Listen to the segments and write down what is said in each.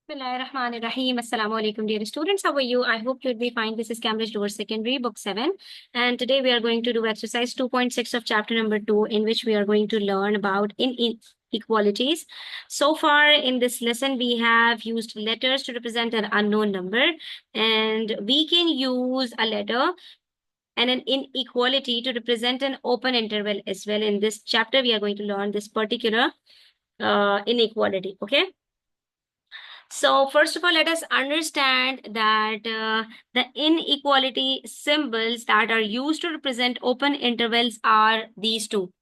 Bismillahirrahmanirrahim. Assalamu alaikum, dear students. How are you? I hope you'll be fine. This is Cambridge Lower Secondary, Book 7. And today we are going to do exercise 2.6 of chapter number 2, in which we are going to learn about inequalities. So far in this lesson, we have used letters to represent an unknown number. And we can use a letter and an inequality to represent an open interval as well. In this chapter, we are going to learn this particular inequality. Okay. So first of all, let us understand that the inequality symbols that are used to represent open intervals are these two.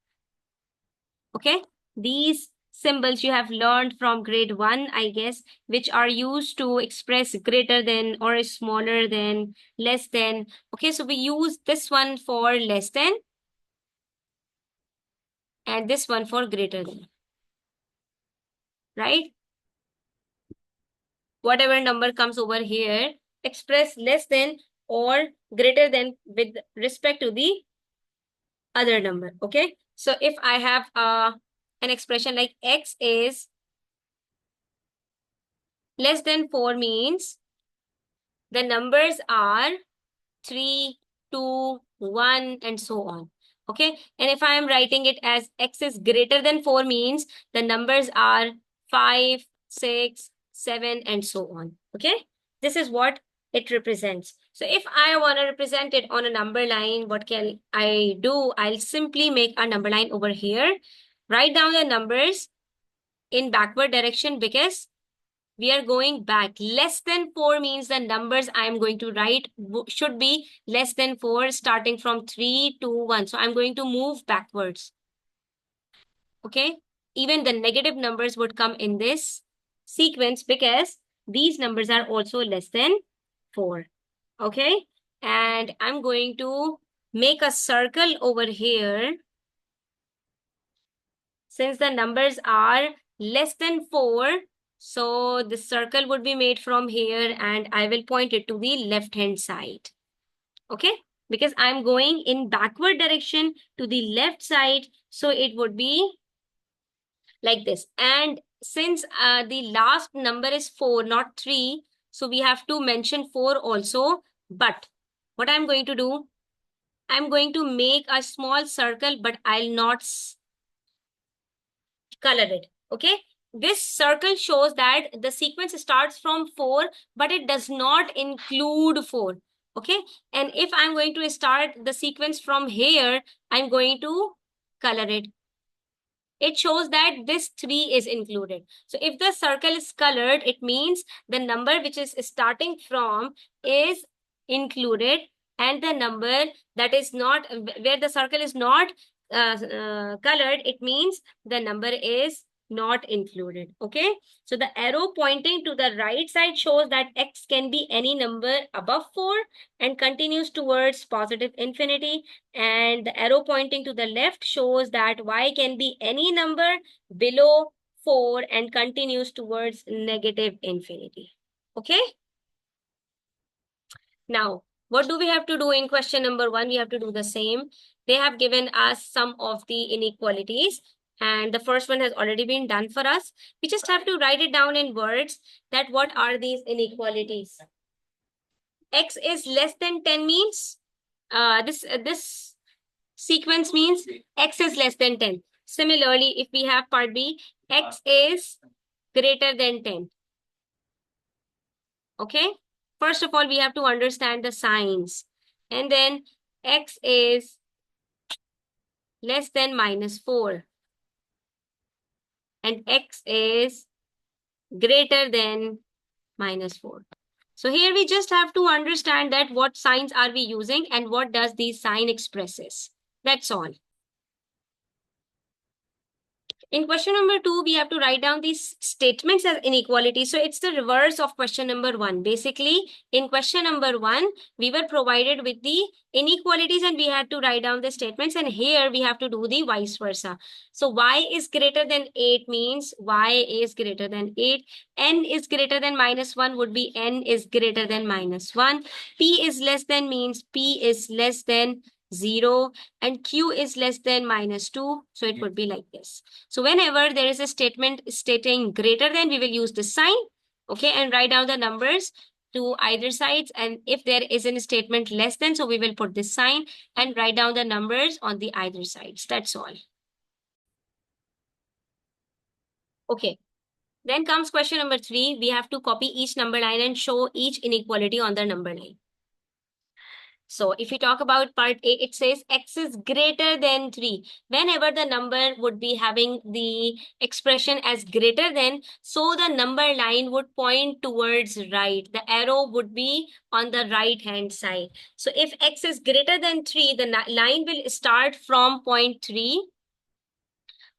Okay, these symbols you have learned from grade 1, I guess, which are used to express greater than or smaller than, less than. Okay, so we use this one for less than and this one for greater than, right? Whatever number comes over here, express less than or greater than with respect to the other number. Okay, so if I have an expression like x is less than 4 means the numbers are 3, 2, 1 and so on. Okay, and if I am writing it as x is greater than 4 means the numbers are 5, 6, 7 and so on. Okay, this is what it represents. So if I want to represent it on a number line, what can I do? I'll simply make a number line over here, write down the numbers in backward direction because we are going back. Less than 4 means the numbers I'm going to write should be less than 4 starting from 3, 2, 1. So I'm going to move backwards. Okay. Even the negative numbers would come in this sequence because these numbers are also less than 4. Okay. And I'm going to make a circle over here. Since the numbers are less than 4, so the circle would be made from here and I will point it to the left hand side. Okay, because I'm going in backward direction to the left side, so it would be like this. And since the last number is 4, not 3, so we have to mention 4 also. But what I'm going to do, I'm going to make a small circle, but I'll not color it. Okay, this circle shows that the sequence starts from 4 but it does not include 4. Okay, and if I'm going to start the sequence from here, I'm going to color it. It shows that this 3 is included. So if the circle is colored, it means the number which is starting from is included, and the number that is not, where the circle is not colored, it means the number is not included. Okay, so the arrow pointing to the right side shows that x can be any number above 4 and continues towards positive infinity, and the arrow pointing to the left shows that y can be any number below 4 and continues towards negative infinity. Okay, now what do we have to do in question number 1? We have to do the same. They have given us some of the inequalities and the first one has already been done for us. We just have to write it down in words that what are these inequalities. X is less than 10 means this sequence means x is less than 10. Similarly, if we have part B, x is greater than 10. Okay, first of all, we have to understand the signs, and then x is less than -4 and x is greater than -4. So here we just have to understand that what signs are we using and what does these sign expresses. That's all. In question number 2, we have to write down these statements as inequality. So it's the reverse of question number 1. Basically, in question number 1, we were provided with the inequalities and we had to write down the statements. And here we have to do the vice versa. So y is greater than 8 means y is greater than 8. N is greater than -1 would be n is greater than -1. P is less than means P is less than 0 and Q is less than -2. So it would be like this. So whenever there is a statement stating greater than, we will use this sign. Okay, and write down the numbers to either sides. And if there is a statement less than, so we will put this sign and write down the numbers on the either sides. That's all. Okay. Then comes question number 3. We have to copy each number line and show each inequality on the number line. So if we talk about part A, it says x is greater than 3. Whenever the number would be having the expression as greater than, so the number line would point towards right. The arrow would be on the right hand side. So if x is greater than 3, the line will start from point 3,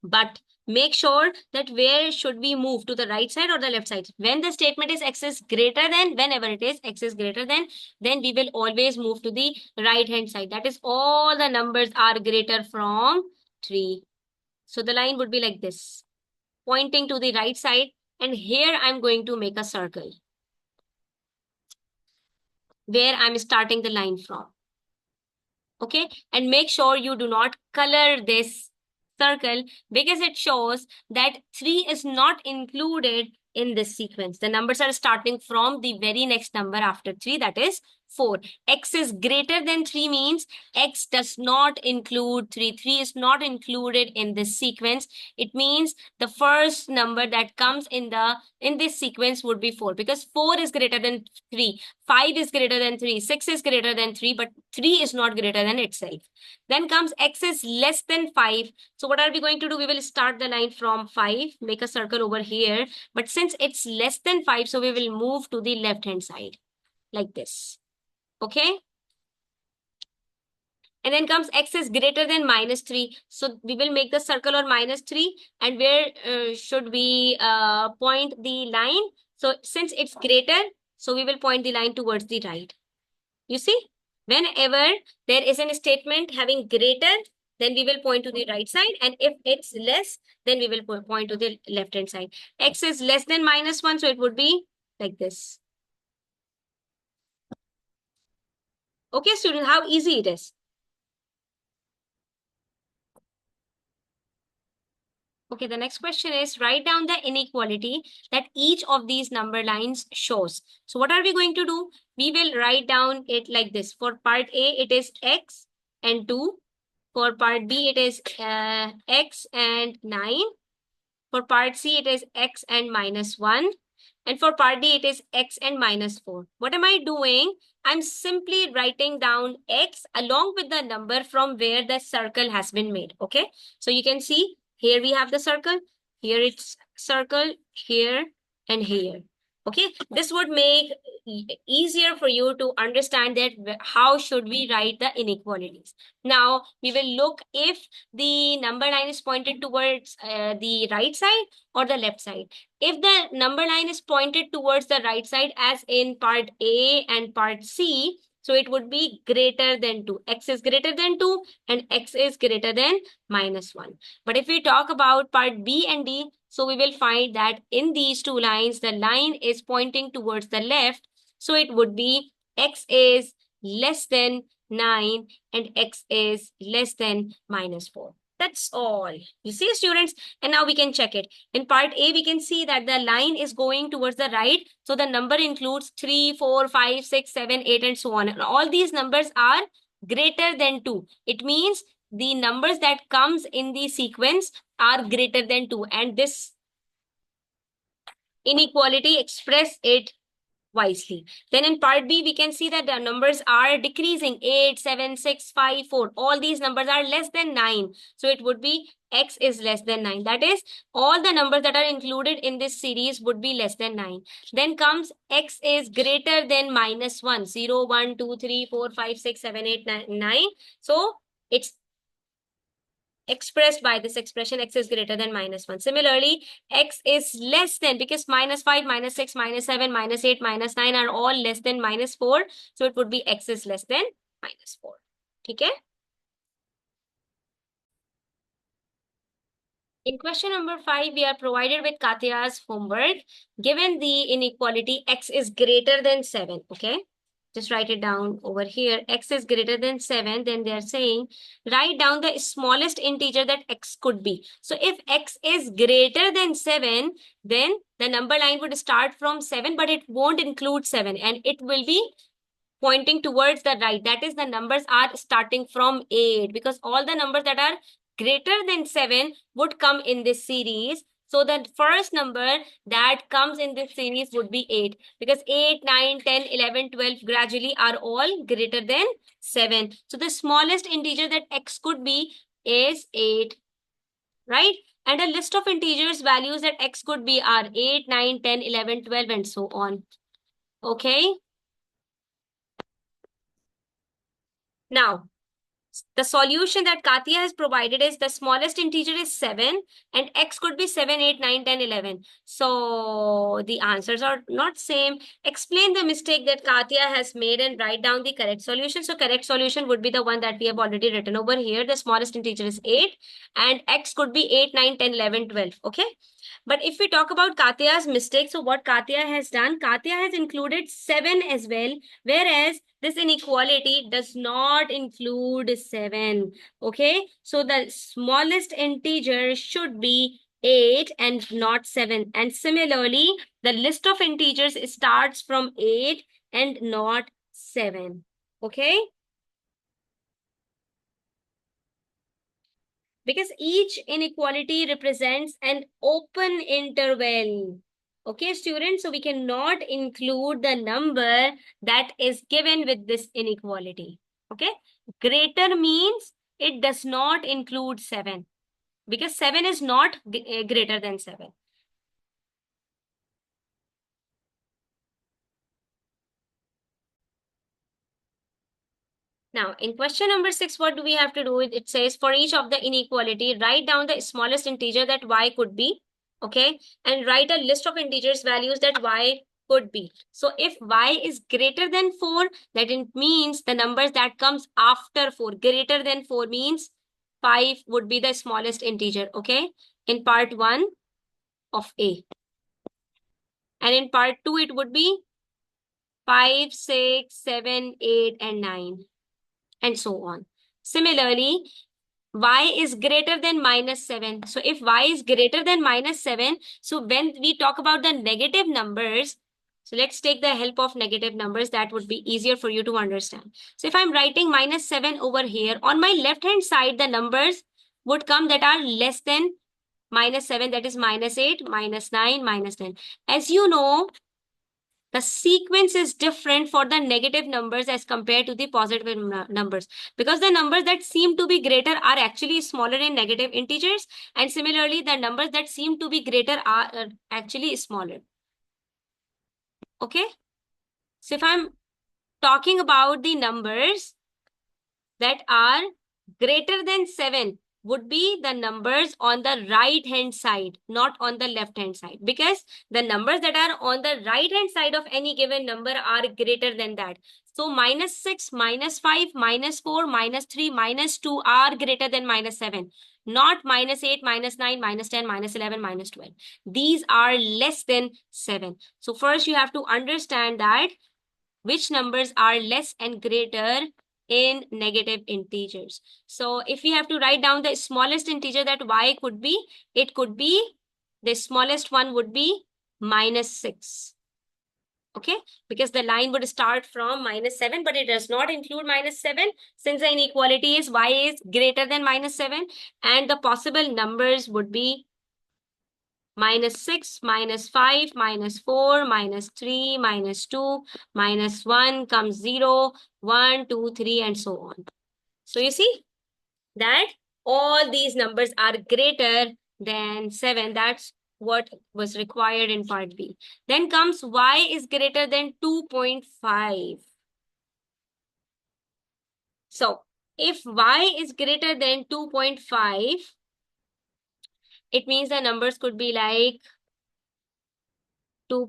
but make sure that where should we move, to the right side or the left side. When the statement is x is greater than, whenever it is x is greater than, then we will always move to the right hand side. That is, all the numbers are greater from 3. So the line would be like this, pointing to the right side. And here I'm going to make a circle where I'm starting the line from. Okay, and make sure you do not color this circle, because it shows that 3 is not included in this sequence. The numbers are starting from the very next number after 3, that is 4. X is greater than 3 means x does not include 3. 3 is not included in this sequence. It means the first number that comes in this sequence would be 4, because 4 is greater than 3, 5 is greater than 3, 6 is greater than 3, but 3 is not greater than itself. Then comes x is less than 5. So what are we going to do? We will start the line from 5, make a circle over here. But since it's less than 5, so we will move to the left hand side like this. Okay. And then comes x is greater than -3. So we will make the circle on -3. And where should we point the line? So since it's greater, so we will point the line towards the right. You see, whenever there is a statement having greater, then we will point to the right side. And if it's less, then we will point to the left hand side. X is less than -1, so it would be like this. Okay, students, how easy it is. Okay, the next question is, write down the inequality that each of these number lines shows. So what are we going to do? We will write down it like this. For part A, it is x and 2. For part B, it is x and 9. For part C, it is x and -1. And for part D, it is x and -4. What am I doing? I'm simply writing down x along with the number from where the circle has been made. Okay. So you can see here we have the circle. Here it's circle, here and here. Okay. This would make easier for you to understand that how should we write the inequalities. Now we will look if the number line is pointed towards the right side or the left side. If the number line is pointed towards the right side, as in part A and part C, so it would be greater than 2. X is greater than 2 and x is greater than -1. But if we talk about part B and D, so we will find that in these two lines, the line is pointing towards the left. So it would be x is less than 9 and x is less than -4. That's all. You see, students? And now we can check it. In part A, we can see that the line is going towards the right. So the number includes 3, 4, 5, 6, 7, 8, and so on. And all these numbers are greater than 2. It means the numbers that comes in the sequence are greater than 2. And this inequality express it wisely. Then in part B, we can see that the numbers are decreasing. 8, 7, 6, 5, 4. All these numbers are less than 9. So it would be x is less than 9. That is, all the numbers that are included in this series would be less than 9. Then comes x is greater than -1. 0, 1, 2, 3, 4, 5, 6, 7, 8, 9. So it's expressed by this expression, x is greater than -1. Similarly, x is less than, because -5, -6, -7, -8, -9 are all less than -4. So it would be x is less than -4. Okay. In question number 5, we are provided with Katya's homework. Given the inequality, x is greater than 7. Okay. Just write it down over here. X is greater than 7. Then they are saying, write down the smallest integer that X could be. So if X is greater than 7, then the number line would start from 7, but it won't include 7. And it will be pointing towards the right. That is, the numbers are starting from 8, because all the numbers that are greater than 7 would come in this series. So the first number that comes in this series would be 8, because 8, 9, 10, 11, 12 gradually are all greater than 7. So the smallest integer that X could be is 8, right? And a list of integers values that X could be are 8, 9, 10, 11, 12, and so on. Okay. Now, the solution that Katia has provided is the smallest integer is 7 and X could be 7, 8, 9, 10, 11. So the answers are not same. Explain the mistake that Katia has made and write down the correct solution. So correct solution would be the one that we have already written over here. The smallest integer is 8 and X could be 8, 9, 10, 11, 12. Okay. But if we talk about Katya's mistake, so what Katya has done, Katya has included 7 as well, whereas this inequality does not include 7. Okay, so the smallest integer should be 8 and not 7. And similarly, the list of integers starts from 8 and not 7. Okay. Because each inequality represents an open interval. Okay, students, so we cannot include the number that is given with this inequality. Okay, greater means it does not include 7, because 7 is not greater than 7. Now, in question number 6, what do we have to do? It says for each of the inequality, write down the smallest integer that y could be, okay? And write a list of integers values that y could be. So if y is greater than 4, that it means the numbers that comes after 4. Greater than 4 means 5 would be the smallest integer, okay? In part 1 of A. And in part 2, it would be 5, 6, 7, 8, and 9. And so on. Similarly, y is greater than -7. So if y is greater than -7, so when we talk about the negative numbers, so let's take the help of negative numbers. That would be easier for you to understand. So if I'm writing -7 over here, on my left hand side, the numbers would come that are less than -7, that is -8, -9, -10. As you know, the sequence is different for the negative numbers as compared to the positive numbers, because the numbers that seem to be greater are actually smaller in negative integers, and similarly the numbers that seem to be greater are actually smaller. Okay, so if I'm talking about the numbers that are greater than 7, would be the numbers on the right hand side, not on the left hand side, because the numbers that are on the right hand side of any given number are greater than that. So -6, -5, -4, -3, -2 are greater than -7, not -8, -9, -10, -11, -12. These are less than 7. So first you have to understand that which numbers are less and greater in negative integers. So if we have to write down the smallest integer that y could be, it could be, the smallest one would be -6. Okay, because the line would start from -7, but it does not include -7, since the inequality is y is greater than -7, and the possible numbers would be -6, -5, -4, -3, -2, -1 comes 0, 1, 2, 3, and so on. So you see that all these numbers are greater than 7. That's what was required in part B. Then comes y is greater than 2.5. So if y is greater than 2.5, it means the numbers could be like 2.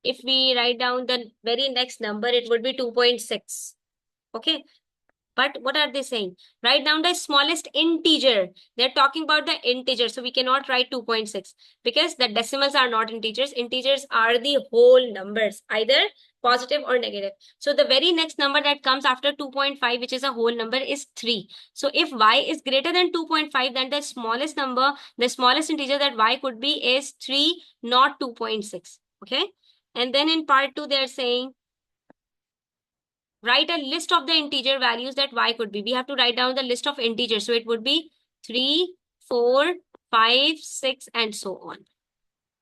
If we write down the very next number, it would be 2.6. Okay. But what are they saying? Write down the smallest integer. They're talking about the integer. So we cannot write 2.6 because the decimals are not integers. Integers are the whole numbers. Either positive or negative. So the very next number that comes after 2.5, which is a whole number, is 3. So if y is greater than 2.5, then the smallest number, the smallest integer that y could be is 3, not 2.6. Okay. And then in part 2, they're saying, write a list of the integer values that y could be. We have to write down the list of integers. So it would be 3, 4, 5, 6, and so on.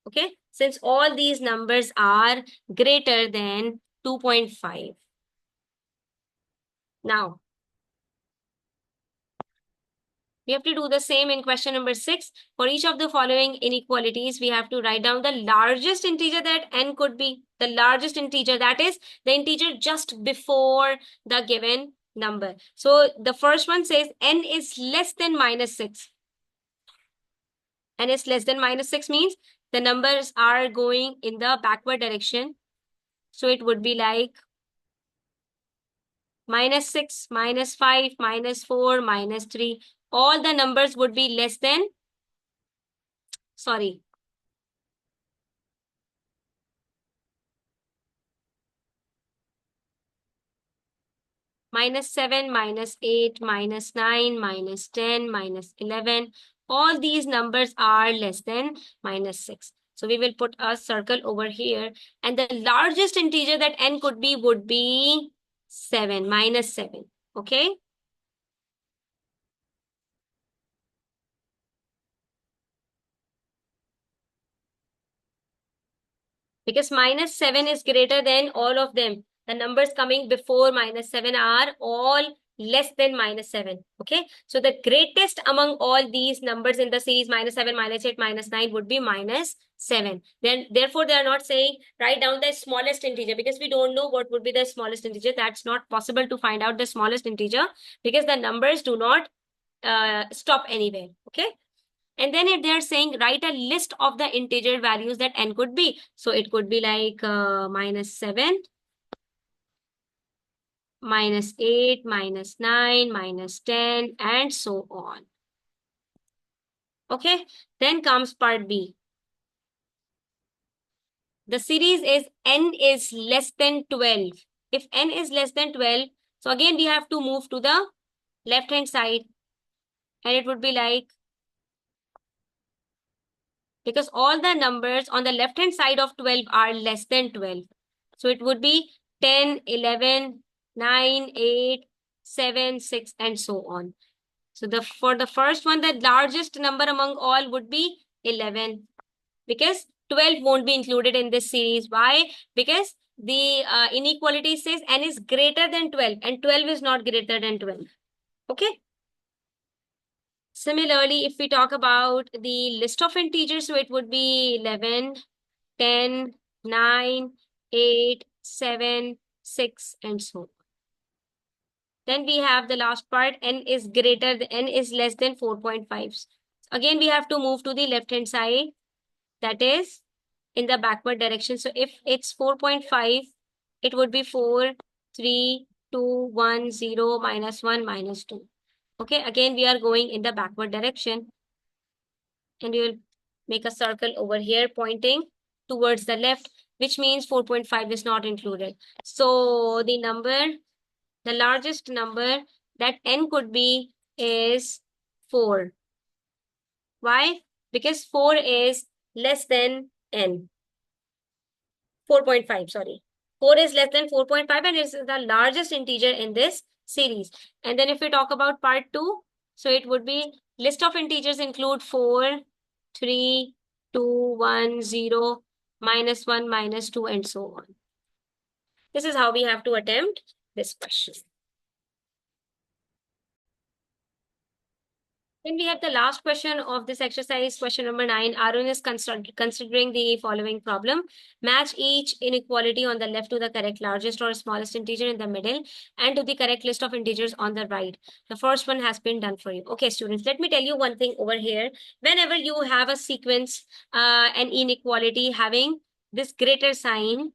Okay. Since all these numbers are greater than 2.5. Now, we have to do the same in question number 6. For each of the following inequalities, we have to write down the largest integer that n could be. The largest integer, that is the integer just before the given number. So the first one says n is less than -6. N is less than -6 means the numbers are going in the backward direction. So it would be like -6, -5, -4, -3. All the numbers would be less than, sorry, -7, -8, -9, -10, -11. All these numbers are less than -6. So we will put a circle over here. And the largest integer that n could be would be 7, -7. Okay. Because -7 is greater than all of them. The numbers coming before -7 are all less than -7. Okay. So the greatest among all these numbers in the series -7, -8, -9 would be -7. Then therefore they are not saying write down the smallest integer, because we don't know what would be the smallest integer. That's not possible to find out the smallest integer because the numbers do not stop anywhere. Okay. And then if they're saying write a list of the integer values that n could be. So it could be like -7, -8, -9, -10, and so on. Okay. Then comes part B. The series is n is less than 12. If n is less than 12, so again we have to move to the left hand side. And it would be like, because all the numbers on the left hand side of 12 are less than 12. So it would be 10, 11, 9, 8, 7, 6, and so on. So for the first one, the largest number among all would be 11, because 12 won't be included in this series. Why? Because the inequality says n is greater than 12 and 12 is not greater than 12. Okay. Similarly, if we talk about the list of integers, so it would be 11, 10, 9, 8, 7, 6, and so on. Then we have the last part, n is less than 4.5. Again, we have to move to the left hand side, that is in the backward direction. So if it's 4.5, it would be 4, 3, 2, 1, 0, -1, -2. Okay, again, we are going in the backward direction. And you will make a circle over here pointing towards the left, which means 4.5 is not included. So the largest number that n could be is 4. Why? Because 4 is less than n. 4.5, sorry. 4 is less than 4.5 and is the largest integer in this series. And then if we talk about part 2, so it would be list of integers include 4, 3, 2, 1, 0, -1, -2, and so on. This is how we have to attempt this question. Then we have the last question of this exercise, question number 9. Arun is considering the following problem. Match each inequality on the left to the correct largest or smallest integer in the middle and to the correct list of integers on the right. The first one has been done for you. Okay, students, let me tell you one thing over here. Whenever you have a sequence, an inequality having this greater sign,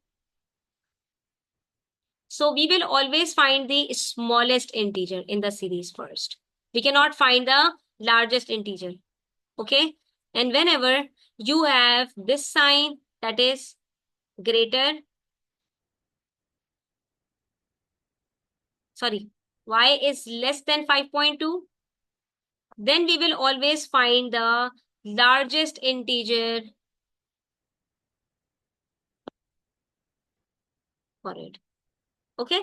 so we will always find the smallest integer in the series first. We cannot find the largest integer. Okay. And whenever you have this sign that is greater sorry, y is less than 5.2, then we will always find the largest integer for it. Okay.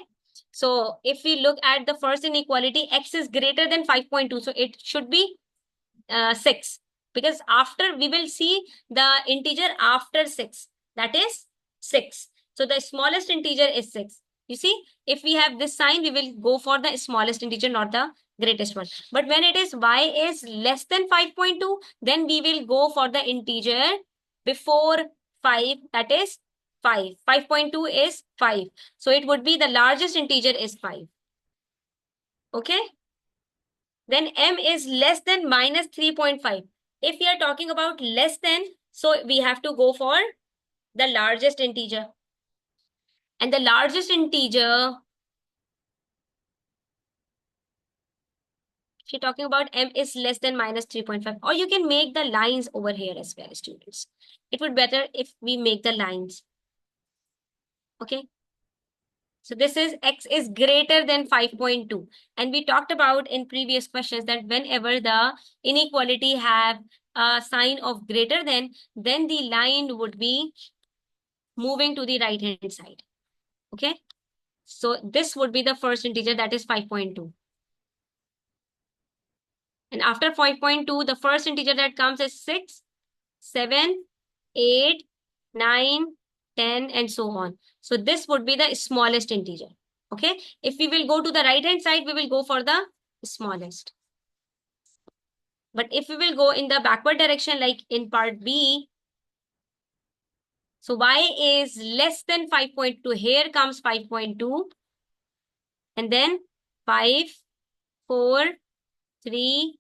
So if we look at the first inequality, x is greater than 5.2. So it should be 6, because after we will see the integer after 6, that is 6. So the smallest integer is 6. You see, if we have this sign, we will go for the smallest integer, not the greatest one. But when it is y is less than 5.2, then we will go for the integer before 5, that is 5. 5.2 is 5. So it would be the largest integer is 5. Okay. Then m is less than minus 3.5. If we are talking about less than, so we have to go for the largest integer. And the largest integer, if you're talking about m is less than minus 3.5, or you can make the lines over here as well, students. It would better if we make the lines. Okay. So this is x is greater than 5.2. And we talked about in previous questions that whenever the inequality have a sign of greater than, then the line would be moving to the right hand side. Okay. So this would be the first integer, that is 5.2. And after 5.2, the first integer that comes is 6, 7, 8, 9, 10, and so on. So this would be the smallest integer. Okay. If we will go to the right hand side, we will go for the smallest. But if we will go in the backward direction, like in part B, so y is less than 5.2. Here comes 5.2. And then 5, 4, 3,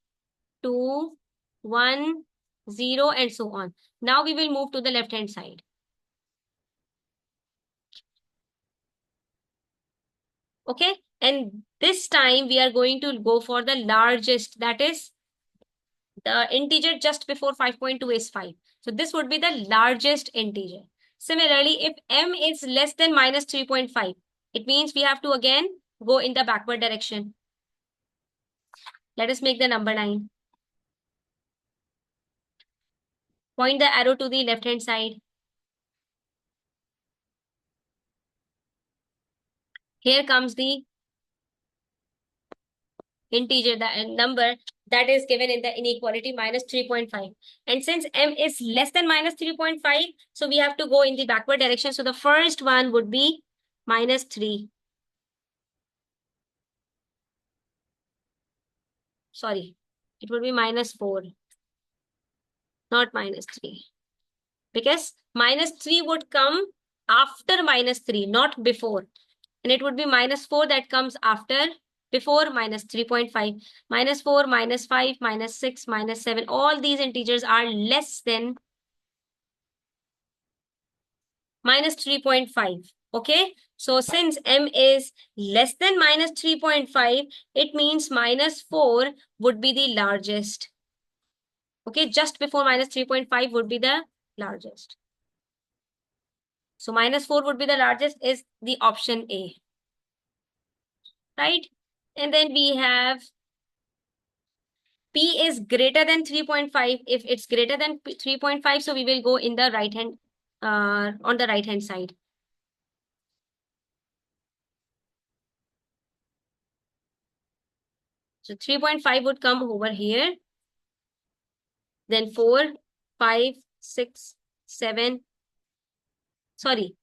2, 1, 0, and so on. Now we will move to the left hand side. Okay. And this time we are going to go for the largest, that is the integer just before 5.2 is 5. So this would be the largest integer. Similarly, if m is less than minus 3.5, it means we have to again go in the backward direction. Let us make the number 9. Point the arrow to the left hand side. Here comes the integer, the number that is given in the inequality minus 3.5. And since m is less than minus 3.5, so we have to go in the backward direction. So the first one would be minus 3. Sorry, it would be minus 4, not minus 3. Because minus 3 would come after minus 3, not before. And it would be minus 4 that comes after, before minus 3.5. Minus 4, minus 5, minus 6, minus 7. All these integers are less than minus 3.5. Okay. So since m is less than minus 3.5, it means minus 4 would be the largest. Okay. Just before minus 3.5 would be the largest. So minus 4 would be the largest, is the option A. Right? And then we have P is greater than 3.5. If it's greater than 3.5, so we will go in the right hand, on the right hand side. So 3.5 would come over here. Then 4, 5, 6, 7. Sorry,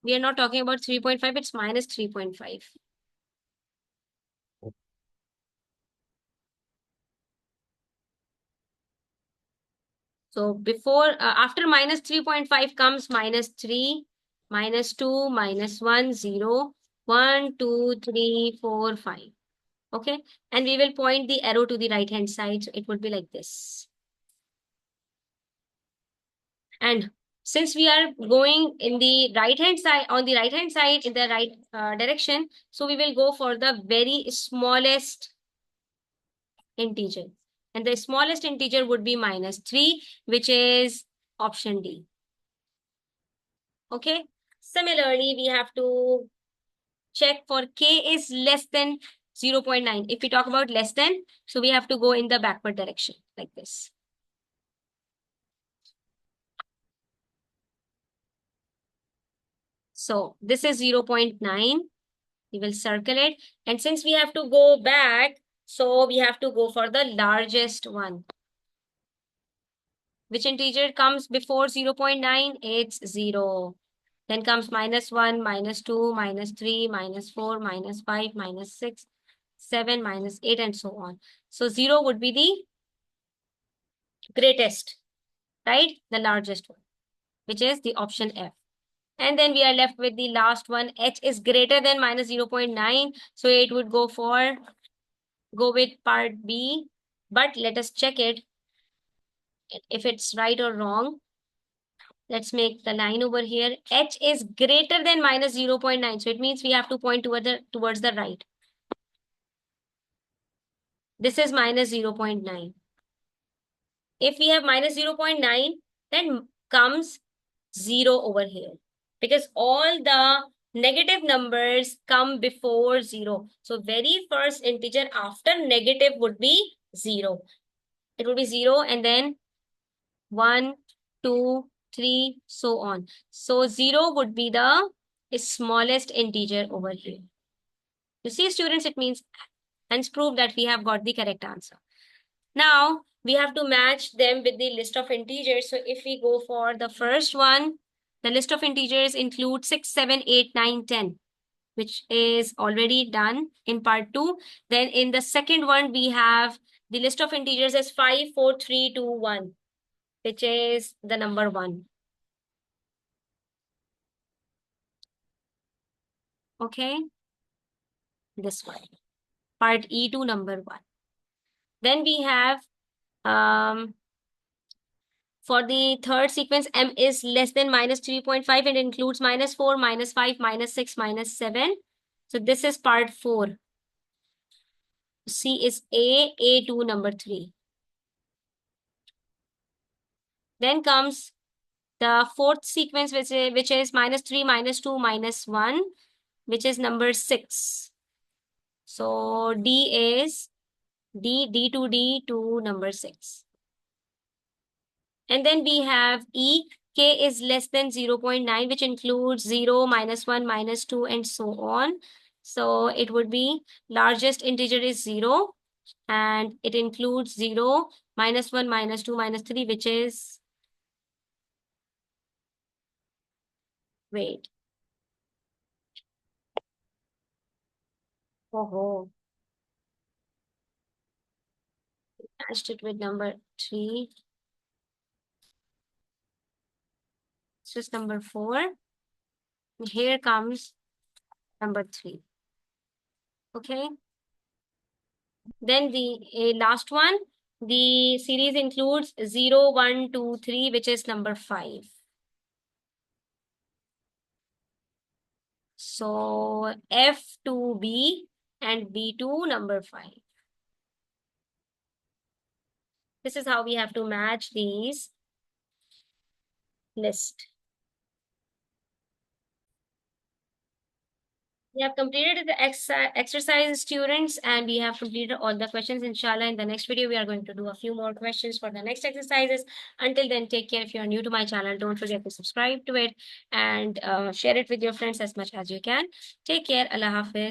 we are not talking about 3.5. It's minus 3.5. So before, after minus 3.5 comes minus 3, minus 2, minus 1, 0, 1, 2, 3, 4, 5. Okay. And we will point the arrow to the right hand side. So it would be like this. And since we are going in the right hand side, on the right hand side in the right direction, so we will go for the very smallest integer. And the smallest integer would be minus 3, which is option D. Okay. Similarly, we have to check for k is less than 0.9. If we talk about less than, so we have to go in the backward direction like this. So this is 0.9. We will circle it. And since we have to go back, so we have to go for the largest one. Which integer comes before 0.9? It's 0. Then comes -1, -2, -3, -4, -5, -6, 7, -8, and so on. So 0 would be the greatest, right? The largest one, which is the option F. And then we are left with the last one. H is greater than -0.9. So it would go with part B. But let us check it if it's right or wrong. Let's make the line over here. H is greater than -0.9. So it means we have to point towards the right. This is -0.9. If we have -0.9, then comes 0 over here. Because all the negative numbers come before 0. So very first integer after negative would be 0. It would be 0 and then 1, 2, 3, so on. So 0 would be the smallest integer over here. You see, students, it means hence prove that we have got the correct answer. Now we have to match them with the list of integers. So if we go for the first one, the list of integers include 6, 7, 8, 9, 10, which is already done in part 2. Then in the second one, we have the list of integers as 5, 4, 3, 2, 1, which is the number 1. Okay, this one, part E2, number 1. Then we have for the third sequence, M is less than -3.5 and includes -4, -5, -6, -7. So this is part 4. C is A2, number 3. Then comes the fourth sequence, which is -3, -2, -1, which is number 6. So D is D to D to number 6. And then we have E. K is less than 0.9, which includes 0, -1, -2, and so on. So it would be largest integer is 0, and it includes 0, -1, -2, -3, which is, wait. Oh, matched it with number 3. This is number 4. Here comes number 3. Okay. Then the last one, the series includes 0, 1, 2, 3, which is number 5. So F to B and B to number 5. This is how we have to match these list. We have completed the exercise, students, and we have completed all the questions. Inshallah, in the next video, we are going to do a few more questions for the next exercises. Until then, take care. If you are new to my channel, don't forget to subscribe to it and share it with your friends as much as you can. Take care. Allah Hafiz.